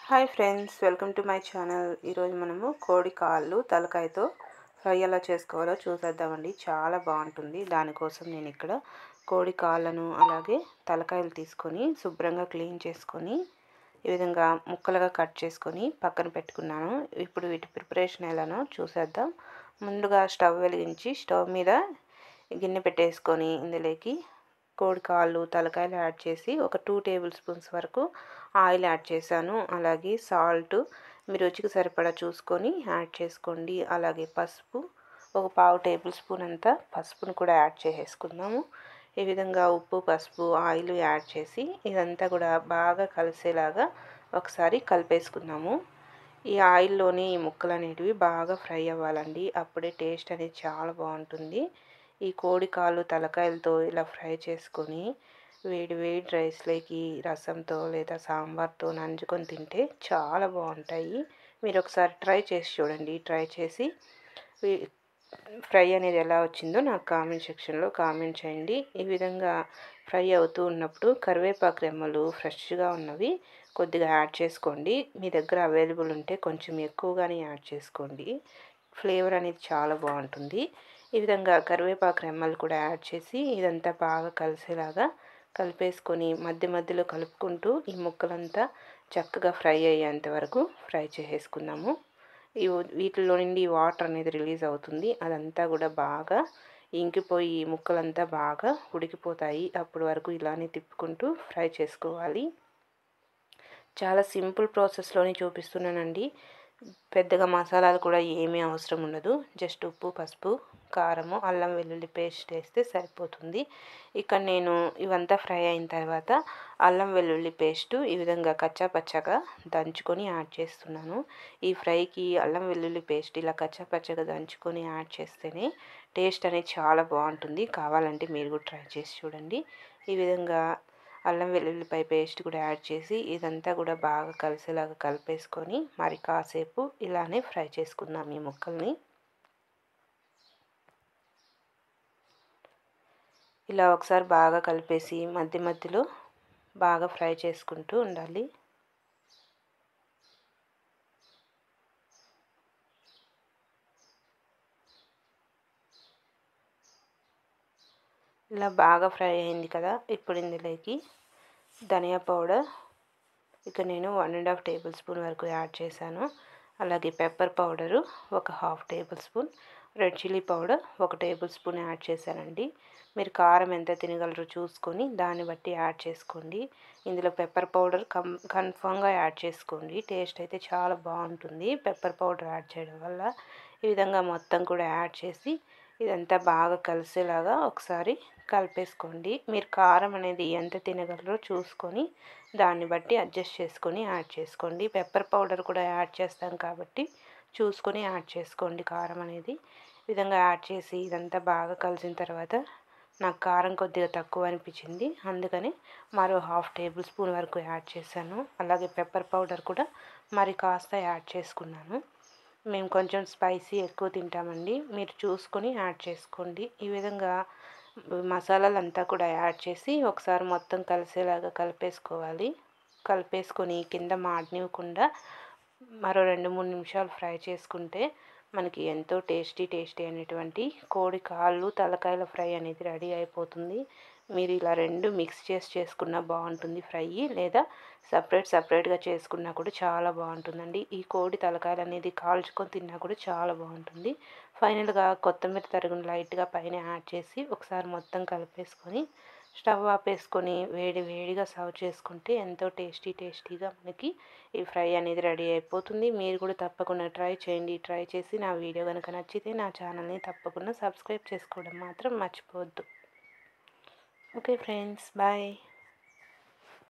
Hi friends, welcome to my channel. ఈరోజు మనము కోడి కాళ్ళు తలకాయతో ఫ్రై ఎలా చేసుకోవాలో చూసేద్దామండి. చాలా బాగుంటుంది. దానికోసం నేను ఇక్కడ కోడి కాళ్ళను అలాగే తలకాయలు తీసుకొని శుభ్రంగా క్లీన్ చేసుకొని ఈ విధంగా ముక్కలుగా కట్ చేసుకొని పక్కన పెట్టుకున్నాను. ఇప్పుడు వీటి ప్రిపరేషన్ ఎలానో చూసేద్దాం. ముందుగా స్టవ్ వెలిగించి స్టవ్ మీద గిన్నె పెట్టేసుకొని ఇందులోకి కోడి కాళ్ళు తలకాయలు యాడ్ చేసి ఒక 2 టేబుల్ స్పూన్స్ వరకు ఆయిల్ యాడ్ చేశాను. అలాగే సాల్ట్ మీ రుచికి సరిపడా చూసుకొని యాడ్ చేసుకోండి. అలాగే పసుపు ఒక 1/2 టేబుల్ స్పూన్ అంతా పసుపును కూడా యాడ్ చేసేసుకుందాము. ఈ విధంగా ఉప్పు పసుపు ఆయిల్ యాడ్ చేసి ఇదంతా కూడా బాగా కలిసేలాగా ఒకసారి కలిపేసుకుందాము. ఈ ఆయిల్లోని ఈ ముక్కలు అనేటివి బాగా ఫ్రై అవ్వాలండి. అప్పుడే టేస్ట్ అనేది చాలా బాగుంటుంది. ఈ కోడి కాళ్ళు తలకాయలతో ఇలా ఫ్రై చేసుకొని వేడి వేడి రైస్లోకి రసంతో లేదా సాంబార్తో నంచుకొని తింటే చాలా బాగుంటాయి. మీరు ఒకసారి ట్రై చేసి చూడండి. ట్రై చేసి ఫ్రై అనేది ఎలా వచ్చిందో నాకు కామెంట్ సెక్షన్లో కామెంట్ చేయండి. ఈ విధంగా ఫ్రై అవుతూ ఉన్నప్పుడు కరివేపాకు రెమ్మలు ఫ్రెష్గా ఉన్నవి కొద్దిగా యాడ్ చేసుకోండి. మీ దగ్గర అవైలబుల్ ఉంటే కొంచెం ఎక్కువగానే యాడ్ చేసుకోండి. ఫ్లేవర్ అనేది చాలా బాగుంటుంది. ఈ విధంగా కరివేపాకు రెమ్మలు కూడా యాడ్ చేసి ఇదంతా బాగా కలిసేలాగా కలిపేసుకొని మధ్య మధ్యలో కలుపుకుంటూ ఈ ముక్కలంతా చక్కగా ఫ్రై అయ్యేంత వరకు ఫ్రై చేసేసుకుందాము. వీటిలో నుండి వాటర్ అనేది రిలీజ్ అవుతుంది. అదంతా కూడా బాగా ఇంకిపోయి ముక్కలంతా బాగా ఉడికిపోతాయి. అప్పటి వరకు ఇలానే తిప్పుకుంటూ ఫ్రై చేసుకోవాలి. చాలా సింపుల్ ప్రాసెస్లోనే చూపిస్తున్నానండి. పెద్దగా మసాలాలు కూడా ఏమీ అవసరం ఉండదు. జస్ట్ ఉప్పు పసుపు కారము అల్లం వెల్లుల్లి పేస్ట్ వేస్తే సరిపోతుంది. ఇక్కడ నేను ఇవంతా ఫ్రై అయిన తర్వాత అల్లం వెల్లుల్లి పేస్టు ఈ విధంగా కచ్చా పచ్చగా దంచుకొని యాడ్ చేస్తున్నాను. ఈ ఫ్రైకి అల్లం వెల్లుల్లి పేస్ట్ ఇలా కచ్చా పచ్చగా దంచుకొని యాడ్ చేస్తేనే టేస్ట్ అనేది చాలా బాగుంటుంది. కావాలంటే మీరు కూడా ట్రై చేసి చూడండి. ఈ విధంగా అల్లం వెల్లుల్లిపాయ పేస్ట్ కూడా యాడ్ చేసి ఇదంతా కూడా బాగా కలిసేలాగా కలిపేసుకొని మరి కాసేపు ఇలానే ఫ్రై చేసుకుందాం ఈ ముక్కల్ని. ఇలా ఒకసారి బాగా కలిపేసి మధ్య మధ్యలో బాగా ఫ్రై చేసుకుంటూ ఉండాలి. ఇలా బాగా ఫ్రై అయింది కదా. ఇప్పుడు ఇందులోకి ధనియా పౌడర్ ఇక నేను 1.5 టేబుల్ స్పూన్ వరకు యాడ్ చేశాను. అలాగే పెప్పర్ పౌడరు ఒక 1/2 table spoon, red chilli powder 1 table spoon add చేశానండి. మీరు కారం ఎంత తినగలరో చూసుకొని దాన్ని బట్టి యాడ్ చేసుకోండి. ఇందులో పెప్పర్ పౌడర్ కన్ఫామ్గా యాడ్ చేసుకోండి. టేస్ట్ అయితే చాలా బాగుంటుంది పెప్పర్ పౌడర్ యాడ్ చేయడం వల్ల. ఈ విధంగా మొత్తం కూడా యాడ్ చేసి ఇదంతా బాగా కలిసేలాగా ఒకసారి కలిపేసుకోండి. మీరు కారం అనేది ఎంత తినగలరో చూసుకొని దాన్ని బట్టి అడ్జస్ట్ చేసుకొని యాడ్ చేసుకోండి. పెప్పర్ పౌడర్ కూడా యాడ్ చేస్తాం కాబట్టి చూసుకొని యాడ్ చేసుకోండి కారం అనేది. ఈ విధంగా యాడ్ చేసి ఇదంతా బాగా కలిసిన తర్వాత నాకు కారం కొద్దిగా తక్కువ అనిపించింది. అందుకని మరో 1/2 టేబుల్ స్పూన్ వరకు యాడ్ చేశాను. అలాగే పెప్పర్ పౌడర్ కూడా మరి కాస్త యాడ్ చేసుకున్నాను. మేము కొంచెం స్పైసీ ఎక్కువ తింటామండి. మీరు చూసుకొని యాడ్ చేసుకోండి. ఈ విధంగా మసాలాలంతా కూడా యాడ్ చేసి ఒకసారి మొత్తం కలిసేలాగా కలిపేసుకోవాలి. కలిపేసుకొని కింద మాడనివ్వకుండా మరో 2-3 నిమిషాలు ఫ్రై చేసుకుంటే మనకి ఎంతో టేస్టీ అనేటువంటి కోడి కాళ్ళు తలకాయల ఫ్రై అనేది రెడీ అయిపోతుంది. మీరు ఇలా రెండు మిక్స్ చేసుకున్నా బాగుంటుంది ఫ్రై, లేదా సపరేట్గా చేసుకున్నా కూడా చాలా బాగుంటుందండి. ఈ కోడి తలకాయలు అనేది కాల్చుకొని తిన్నా కూడా చాలా బాగుంటుంది. ఫైనల్గా కొత్తిమీర తరుగును లైట్గా పైన యాడ్ చేసి ఒకసారి మొత్తం కలిపేసుకొని స్టవ్ ఆపేసుకొని వేడిగా సర్వ్ చేసుకుంటే ఎంతో టేస్టీగా మనకి ఈ ఫ్రై అనేది రెడీ అయిపోతుంది. మీరు కూడా తప్పకుండా ట్రై చేయండి. ట్రై చేసి నా వీడియో కనుక నచ్చితే నా ఛానల్ని తప్పకుండా సబ్స్క్రైబ్ చేసుకోవడం మాత్రం మర్చిపోవద్దు. Okay friends, bye.